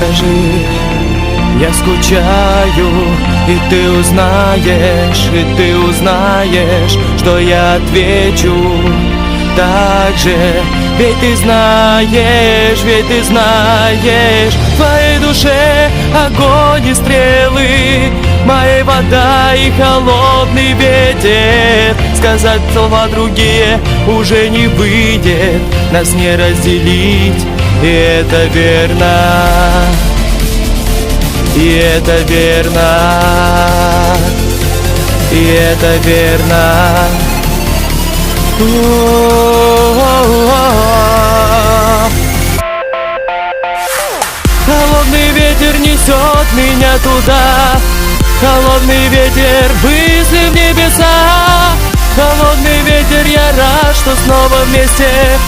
скажи, я скучаю, и ты узнаешь, что я отвечу так же. Ведь ты знаешь, в твоей душе огонь и стрелы, моей вода и холодный ветер. Сказать слова другие уже не выйдет, нас не разделить, и это верно. И это верно, и это верно. Холодный ветер несет меня туда, холодный ветер мысли в небеса. Холодный ветер, я рад, что снова вместе,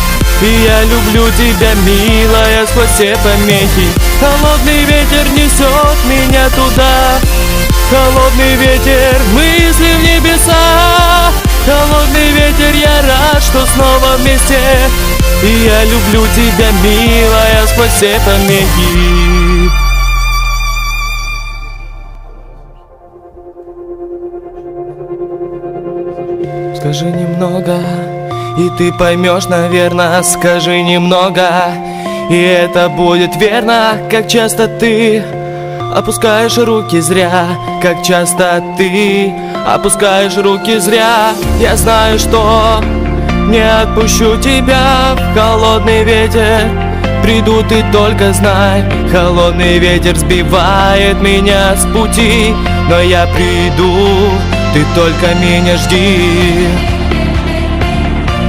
и я люблю тебя, милая, сквозь все помехи. Холодный ветер несет меня туда, холодный ветер мысли в небеса. Холодный ветер, я рад, что снова вместе, и я люблю тебя, милая, сквозь все помехи. Скажи немного, и ты поймешь, наверное. Скажи немного, и это будет верно. Как часто ты опускаешь руки зря, как часто ты опускаешь руки зря. Я знаю, что не отпущу тебя в холодный ветер. Приду, ты только знай, холодный ветер сбивает меня с пути. Но я приду, ты только меня жди,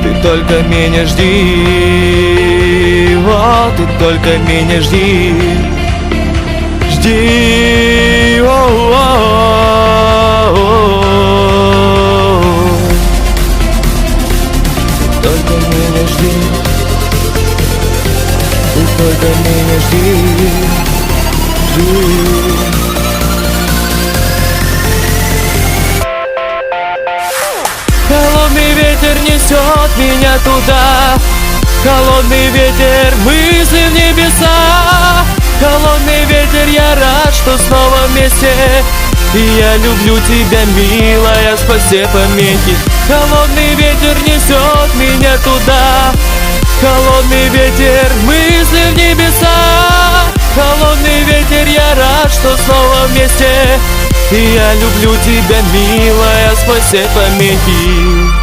ты только меня жди, о, ты только меня жди, жди, ты только меня жди, ты только меня жди, жди. Холодный ветер несет меня туда, холодный ветер мысли в небеса. Холодный ветер, я рад, что снова вместе, и я люблю тебя, милая, сквозь все помехи. Холодный ветер несет меня туда, холодный ветер мысли в небеса. Холодный ветер, я рад, что снова вместе, и я люблю тебя, милая, сквозь все помехи.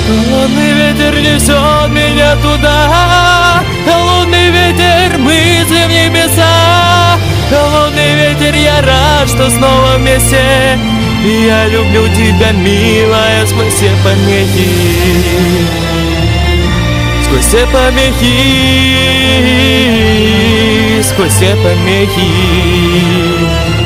Холодный ветер несет меня туда, холодный ветер мысли в небеса. Холодный ветер, я рад, что снова вместе, и я люблю тебя, милая, сквозь все помехи, сквозь все помехи, сквозь все помехи.